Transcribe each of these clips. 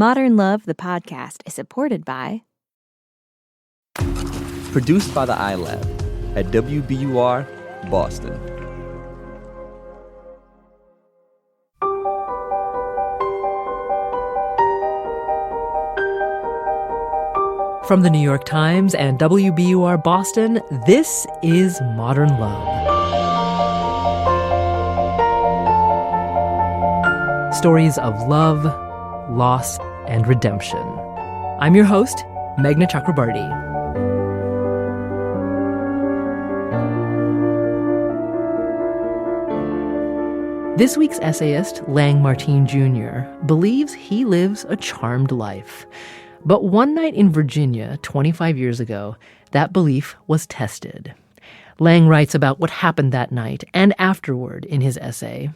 Modern Love, the podcast, is supported by... Produced by the iLab at WBUR, Boston. From the New York Times and WBUR Boston, this is Modern Love. Stories of love, loss, and redemption. I'm your host, Meghna Chakrabarty. This week's essayist, Lang Martin Jr., believes he lives a charmed life. But one night in Virginia, 25 years ago, that belief was tested. Lang writes about what happened that night and afterward in his essay.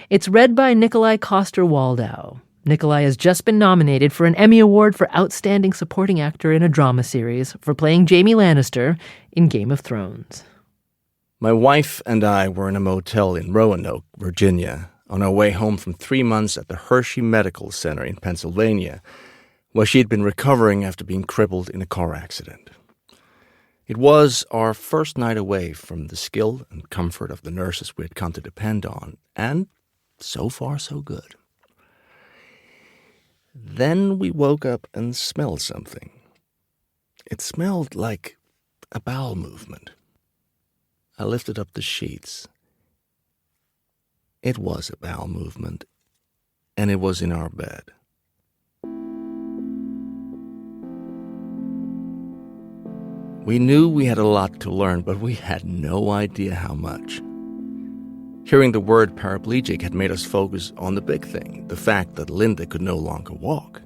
It's read by Nikolaj Coster-Waldau. Nikolaj has just been nominated for an Emmy Award for Outstanding Supporting Actor in a Drama Series for playing Jaime Lannister in Game of Thrones. My wife and I were in a motel in Roanoke, Virginia, on our way home from 3 months at the Hershey Medical Center in Pennsylvania, where she had been recovering after being crippled in a car accident. It was our first night away from the skill and comfort of the nurses we had come to depend on, and so far so good. Then we woke up and smelled something. It smelled like a bowel movement. I lifted up the sheets. It was a bowel movement, and it was in our bed. We knew we had a lot to learn, but we had no idea how much. Hearing the word paraplegic had made us focus on the big thing, the fact that Linda could no longer walk.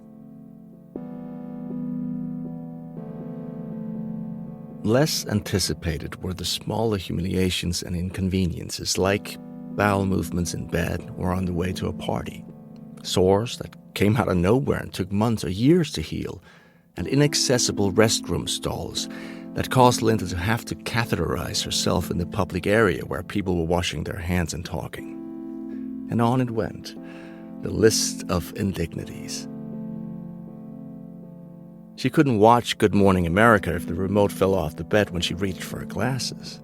Less anticipated were the smaller humiliations and inconveniences, like bowel movements in bed or on the way to a party, sores that came out of nowhere and took months or years to heal, and inaccessible restroom stalls that caused Linda to have to catheterize herself in the public area where people were washing their hands and talking. And on it went, the list of indignities. She couldn't watch Good Morning America if the remote fell off the bed when she reached for her glasses.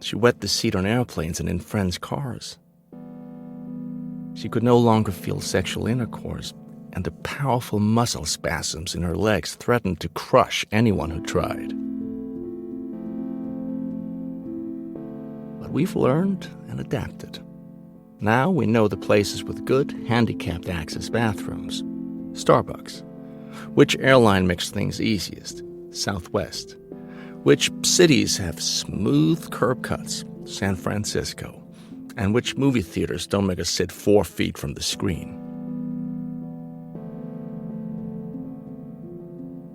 She wet the seat on airplanes and in friends' cars. She could no longer feel sexual intercourse, and the powerful muscle spasms in her legs threatened to crush anyone who tried. But we've learned and adapted. Now we know the places with good handicapped access bathrooms. Starbucks. Which airline makes things easiest? Southwest. Which cities have smooth curb cuts? San Francisco. And which movie theaters don't make us sit 4 feet from the screen?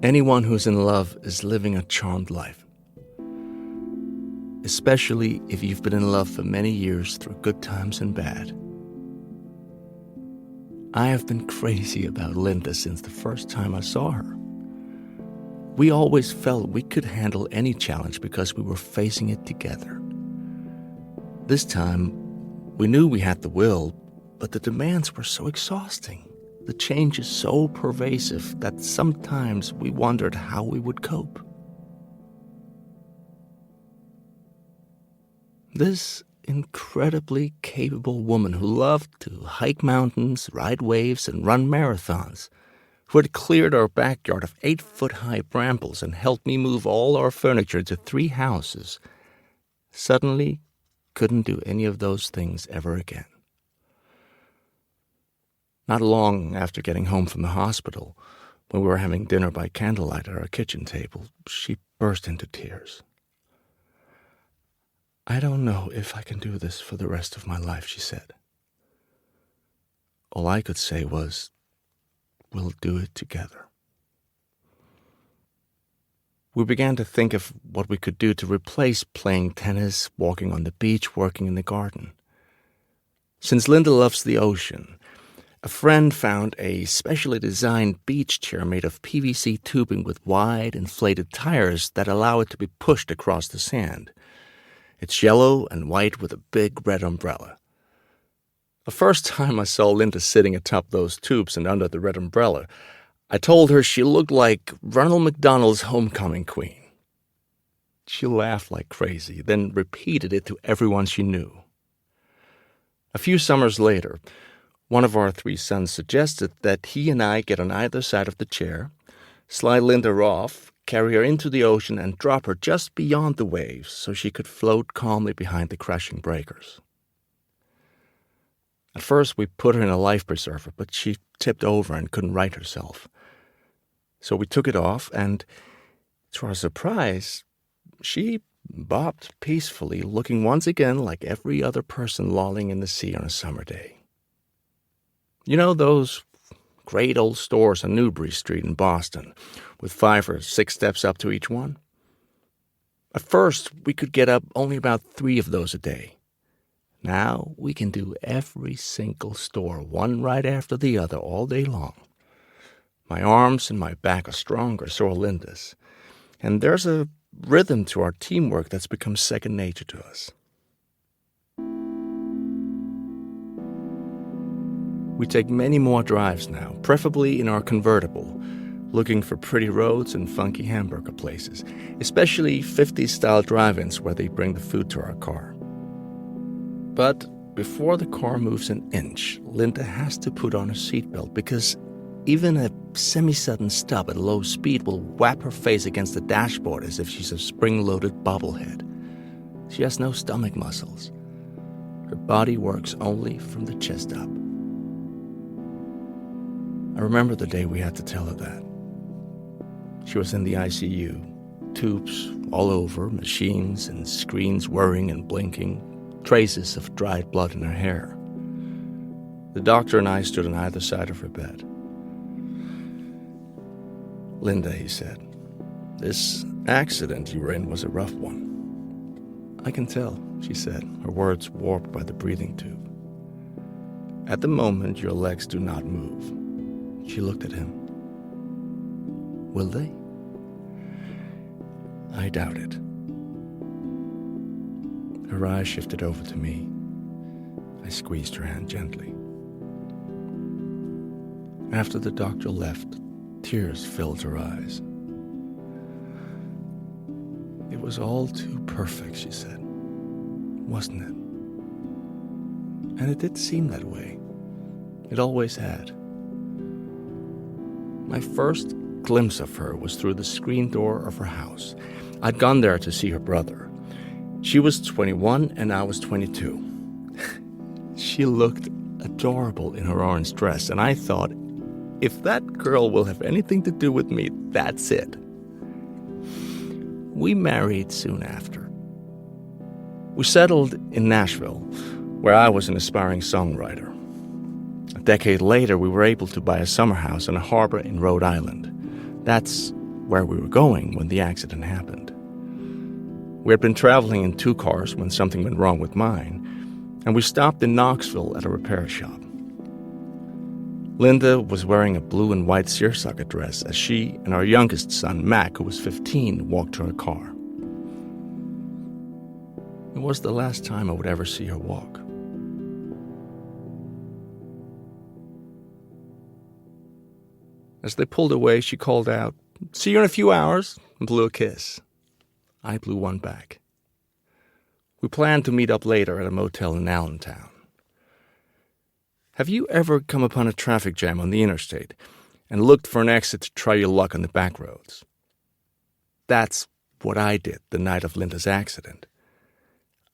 Anyone who's in love is living a charmed life, especially if you've been in love for many years through good times and bad. I have been crazy about Linda since the first time I saw her. We always felt we could handle any challenge because we were facing it together. This time, we knew we had the will, but the demands were so exhausting. The change is so pervasive that sometimes we wondered how we would cope. This incredibly capable woman who loved to hike mountains, ride waves, and run marathons, who had cleared our backyard of 8-foot-high brambles and helped me move all our furniture to 3 houses, suddenly couldn't do any of those things ever again. Not long after getting home from the hospital, when we were having dinner by candlelight at our kitchen table, she burst into tears. "I don't know if I can do this for the rest of my life," she said. All I could say was, "We'll do it together." We began to think of what we could do to replace playing tennis, walking on the beach, working in the garden. Since Linda loves the ocean, a friend found a specially designed beach chair made of PVC tubing with wide, inflated tires that allow it to be pushed across the sand. It's yellow and white with a big red umbrella. The first time I saw Linda sitting atop those tubes and under the red umbrella, I told her she looked like Ronald McDonald's homecoming queen. She laughed like crazy, then repeated it to everyone she knew. A few summers later, one of our 3 sons suggested that he and I get on either side of the chair, slide Linda off, carry her into the ocean, and drop her just beyond the waves so she could float calmly behind the crashing breakers. At first, we put her in a life preserver, but she tipped over and couldn't right herself. So we took it off, and to our surprise, she bobbed peacefully, looking once again like every other person lolling in the sea on a summer day. You know those great old stores on Newbury Street in Boston, with 5 or 6 steps up to each one? At first, we could get up only about 3 of those a day. Now we can do every single store, one right after the other, all day long. My arms and my back are stronger, so are Linda's. And there's a rhythm to our teamwork that's become second nature to us. We take many more drives now, preferably in our convertible, looking for pretty roads and funky hamburger places, especially 50s-style drive-ins where they bring the food to our car. But before the car moves an inch, Linda has to put on a seatbelt because even a semi-sudden stop at low speed will whap her face against the dashboard as if she's a spring-loaded bobblehead. She has no stomach muscles. Her body works only from the chest up. I remember the day we had to tell her that. She was in the ICU, tubes all over, machines and screens whirring and blinking, traces of dried blood in her hair. The doctor and I stood on either side of her bed. "Linda," he said, "this accident you were in was a rough one." "I can tell," she said, her words warped by the breathing tube. "At the moment, your legs do not move." She looked at him. "Will they?" "I doubt it." Her eyes shifted over to me. I squeezed her hand gently. After the doctor left, tears filled her eyes. "It was all too perfect," she said, "wasn't it?" And it did seem that way. It always had. My first glimpse of her was through the screen door of her house. I'd gone there to see her brother. She was 21 and I was 22. She looked adorable in her orange dress, and I thought, if that girl will have anything to do with me, that's it. We married soon after. We settled in Nashville, where I was an aspiring songwriter. A decade later, we were able to buy a summer house on a harbor in Rhode Island. That's where we were going when the accident happened. We had been traveling in 2 cars when something went wrong with mine, and we stopped in Knoxville at a repair shop. Linda was wearing a blue and white seersucker dress as she and our youngest son, Mac, who was 15, walked to her car. It was the last time I would ever see her walk. As they pulled away, she called out, "See you in a few hours," and blew a kiss. I blew one back. We planned to meet up later at a motel in Allentown. Have you ever come upon a traffic jam on the interstate and looked for an exit to try your luck on the back roads? That's what I did the night of Linda's accident.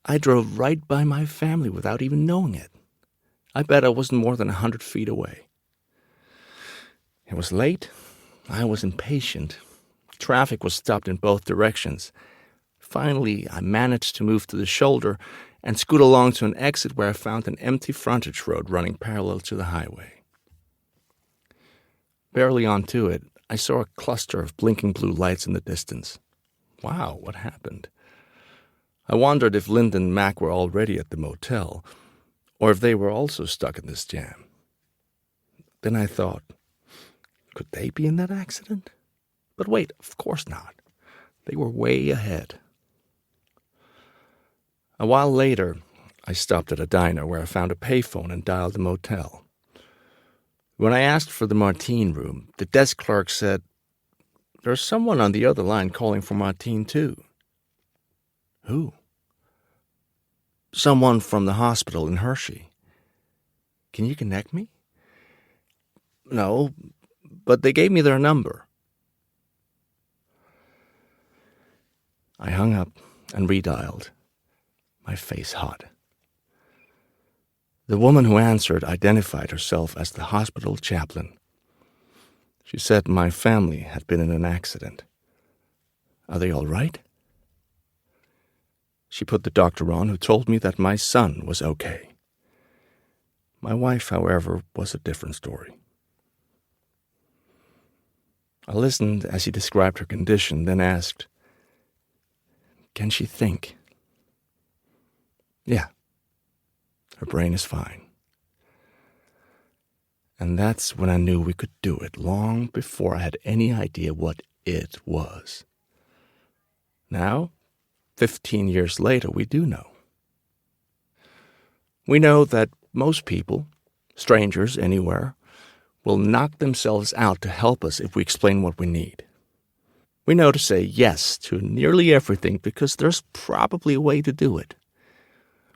I drove right by my family without even knowing it. I bet I wasn't more than 100 feet away. It was late. I was impatient. Traffic was stopped in both directions. Finally, I managed to move to the shoulder and scoot along to an exit where I found an empty frontage road running parallel to the highway. Barely onto it, I saw a cluster of blinking blue lights in the distance. Wow, what happened? I wondered if Linda and Mac were already at the motel, or if they were also stuck in this jam. Then I thought, could they be in that accident? But wait, of course not. They were way ahead. A while later, I stopped at a diner where I found a payphone and dialed the motel. When I asked for the Martine room, the desk clerk said, "There's someone on the other line calling for Martine, too." "Who?" "Someone from the hospital in Hershey." "Can you connect me?" "No, but they gave me their number." I hung up and redialed, my face hot. The woman who answered identified herself as the hospital chaplain. She said my family had been in an accident. "Are they all right?" She put the doctor on, who told me that my son was okay. My wife, however, was a different story. I listened as he described her condition, then asked, "Can she think?" "Yeah. Her brain is fine." And that's when I knew we could do it, long before I had any idea what it was. Now, 15 years later, we do know. We know that most people, strangers anywhere, will knock themselves out to help us if we explain what we need. We know to say yes to nearly everything because there's probably a way to do it.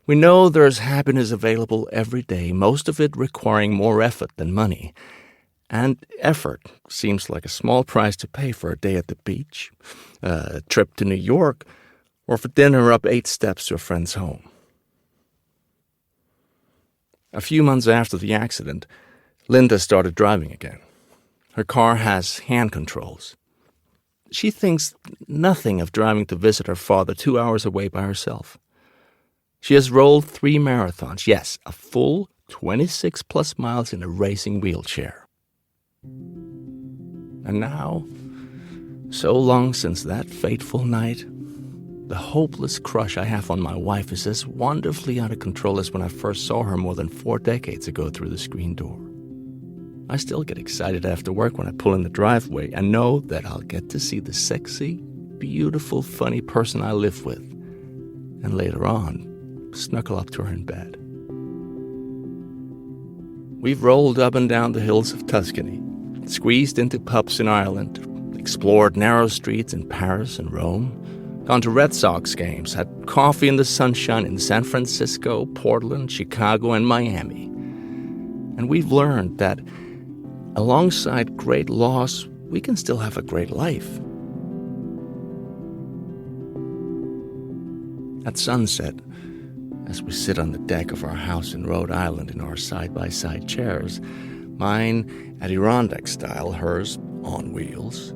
We know there's happiness available every day, most of it requiring more effort than money. And effort seems like a small price to pay for a day at the beach, a trip to New York, or for dinner up 8 steps to a friend's home. A few months after the accident, Linda started driving again. Her car has hand controls. She thinks nothing of driving to visit her father 2 hours away by herself. She has rolled 3 marathons, yes, a full 26-plus miles in a racing wheelchair. And now, so long since that fateful night, the hopeless crush I have on my wife is as wonderfully out of control as when I first saw her more than 4 decades ago through the screen door. I still get excited after work when I pull in the driveway and know that I'll get to see the sexy, beautiful, funny person I live with, and later on, snuggle up to her in bed. We've rolled up and down the hills of Tuscany, squeezed into pubs in Ireland, explored narrow streets in Paris and Rome, gone to Red Sox games, had coffee in the sunshine in San Francisco, Portland, Chicago, and Miami. And we've learned that alongside great loss, we can still have a great life. At sunset, as we sit on the deck of our house in Rhode Island in our side-by-side chairs, mine Adirondack style, hers on wheels,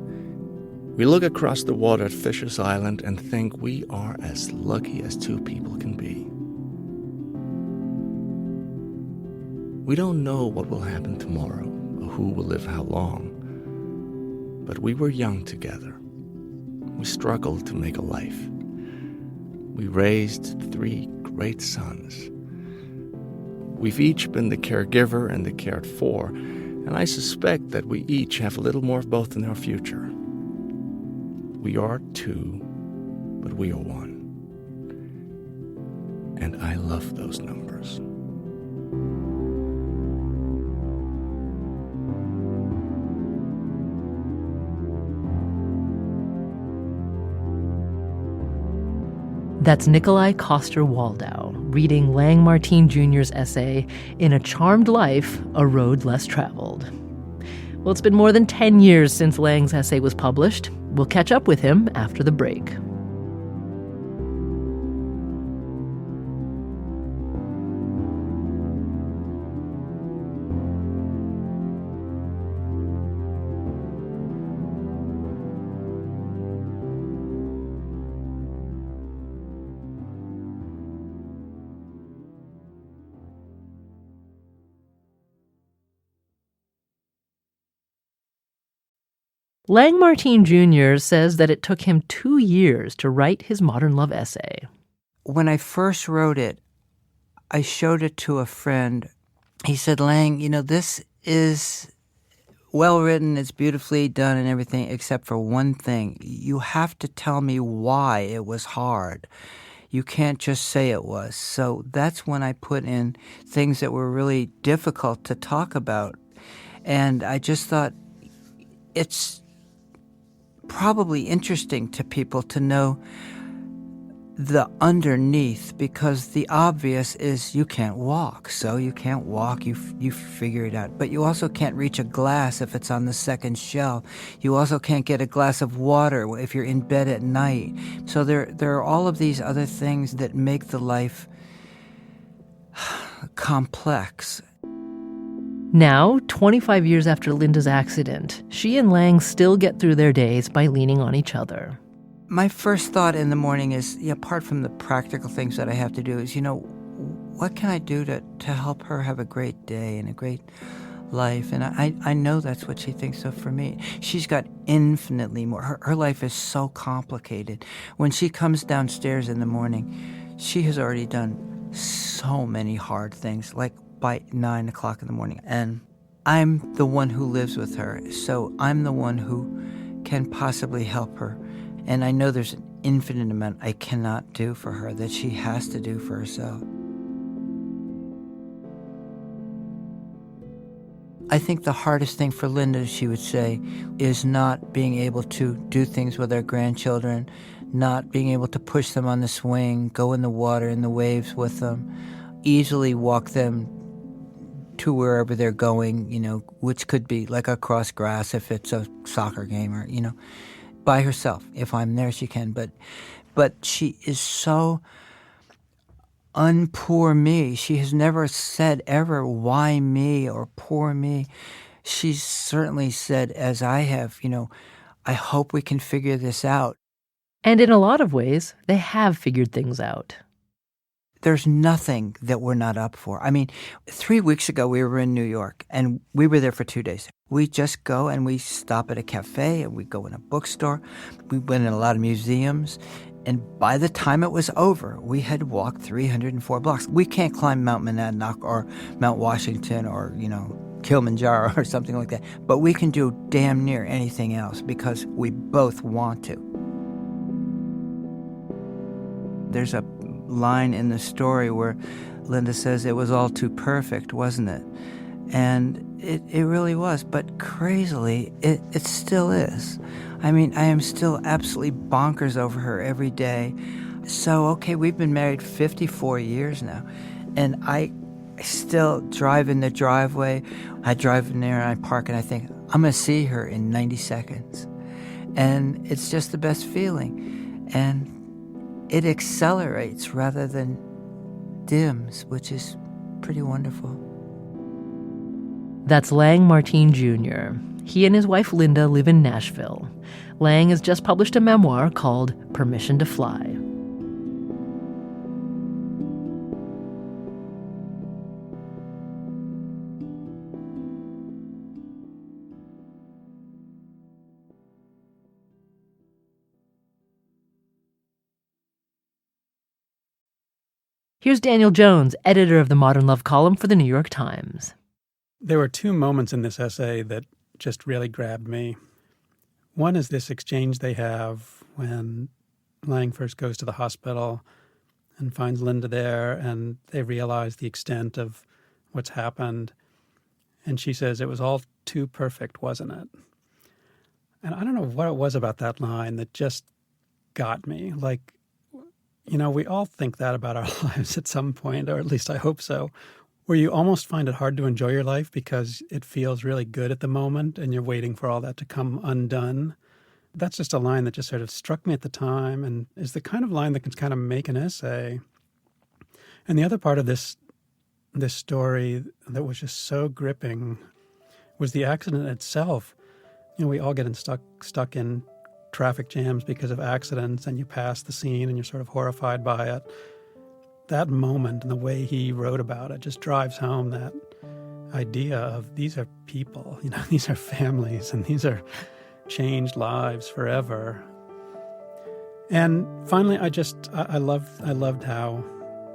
we look across the water at Fisher's Island and think we are as lucky as 2 people can be. We don't know what will happen tomorrow or who will live how long, but we were young together. We struggled to make a life. We raised 3 great sons. We've each been the caregiver and the cared for, and I suspect that we each have a little more of both in our future. We are 2, but we are 1. And I love those numbers. That's Nikolaj Coster-Waldau reading Lang Martin Jr.'s essay, In a Charmed Life, A Road Less Traveled. Well, it's been more than 10 years since Lang's essay was published. We'll catch up with him after the break. Lang Martin Jr. says that it took him 2 years to write his modern love essay. When I first wrote it, I showed it to a friend. He said, "Lang, this is well written, it's beautifully done and everything, except for one thing. You have to tell me why it was hard. You can't just say it was. So that's when I put in things that were really difficult to talk about. And I just thought it's probably interesting to people to know the underneath, because the obvious is you can't walk. So you can't walk, you figure it out. But you also can't reach a glass if it's on the second shelf. You also can't get a glass of water if you're in bed at night. So there are all of these other things that make the life complex. Now, 25 years after Linda's accident, she and Lang still get through their days by leaning on each other. My first thought in the morning is, apart from the practical things that I have to do, is, what can I do to help her have a great day and a great life? And I know that's what she thinks of for me. She's got infinitely more. Her life is so complicated. When she comes downstairs in the morning, she has already done so many hard things, like by 9 o'clock in the morning. And I'm the one who lives with her, so I'm the one who can possibly help her. And I know there's an infinite amount I cannot do for her that she has to do for herself. I think the hardest thing for Linda, she would say, is not being able to do things with our grandchildren, not being able to push them on the swing, go in the water, in the waves with them, easily walk them to wherever they're going, which could be like across grass if it's a soccer game or, by herself. If I'm there, she can. But she is so unpoor me. She has never said ever, why me or poor me. She's certainly said, as I have, I hope we can figure this out. And in a lot of ways, they have figured things out. There's nothing that we're not up for. 3 weeks ago, we were in New York, and we were there for 2 days. We just go and we stop at a cafe, and we go in a bookstore. We went in a lot of museums. And by the time it was over, we had walked 304 blocks. We can't climb Mount Monadnock or Mount Washington or, Kilimanjaro or something like that. But we can do damn near anything else because we both want to. There's a line in the story where Linda says it was all too perfect, wasn't it? And it really was, but crazily, it still is. I am still absolutely bonkers over her every day. So, okay, we've been married 54 years now, and I still drive in the driveway. I drive in there and I park and I think, I'm going to see her in 90 seconds. And it's just the best feeling. And it accelerates rather than dims, which is pretty wonderful. That's Lang Martin Jr. He and his wife Linda live in Nashville. Lang has just published a memoir called Permission to Fly. Here's Daniel Jones, editor of the Modern Love column for the New York Times. There were two moments in this essay that just really grabbed me. One is this exchange they have when Lang first goes to the hospital and finds Linda there, and they realize the extent of what's happened. And she says, it was all too perfect, wasn't it? And I don't know what it was about that line that just got me. Like, we all think that about our lives at some point, or at least I hope so, where you almost find it hard to enjoy your life because it feels really good at the moment and you're waiting for all that to come undone. That's just a line that just sort of struck me at the time and is the kind of line that can kind of make an essay. And the other part of this story that was just so gripping was the accident itself. We all get stuck in traffic jams because of accidents, and you pass the scene and you're sort of horrified by it. That moment and the way he wrote about it just drives home that idea of these are people, these are families, and these are changed lives forever. And finally, I loved how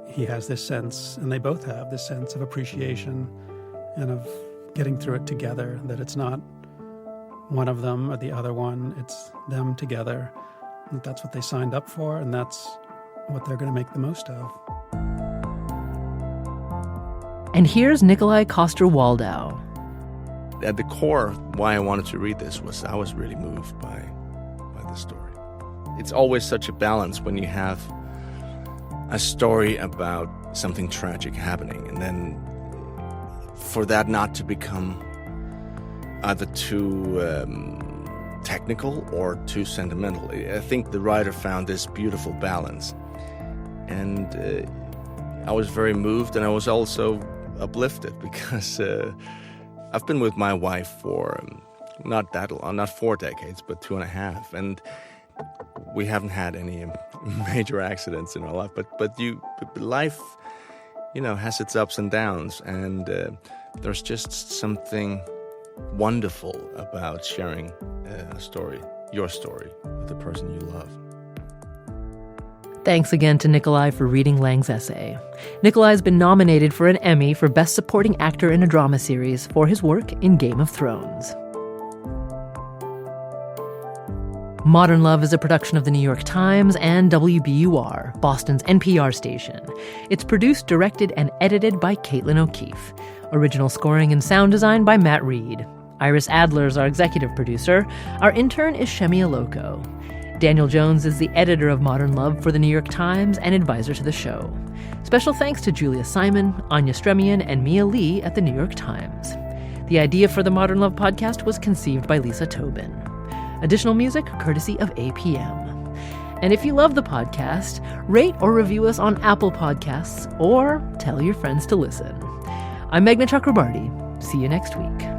he has this sense, and they both have this sense of appreciation and of getting through it together, that it's not one of them or the other one, it's them together. That's what they signed up for, and that's what they're going to make the most of. And here's Nikolaj Coster-Waldau. At the core, why I wanted to read this was I was really moved by the story. It's always such a balance when you have a story about something tragic happening, and then for that not to become either too technical or too sentimental. I think the writer found this beautiful balance, and I was very moved, and I was also uplifted because I've been with my wife for not that long, not 4 decades, but 2.5, and we haven't had any major accidents in our life. But life, has its ups and downs, and there's just something wonderful about sharing a story, your story, with the person you love. Thanks again to Nikolaj for reading Lang's essay. Nikolaj's been nominated for an Emmy for Best Supporting Actor in a Drama Series for his work in Game of Thrones. Modern Love is a production of The New York Times and WBUR, Boston's NPR station. It's produced, directed, and edited by Caitlin O'Keefe. Original scoring and sound design by Matt Reed. Iris Adler is our executive producer. Our intern is Shemi Aloko. Daniel Jones is the editor of Modern Love for The New York Times and advisor to the show. Special thanks to Julia Simon, Anya Stremian, and Mia Lee at The New York Times. The idea for the Modern Love podcast was conceived by Lisa Tobin. Additional music courtesy of APM. And if you love the podcast, rate or review us on Apple Podcasts or tell your friends to listen. I'm Meghna Chakrabarti. See you next week.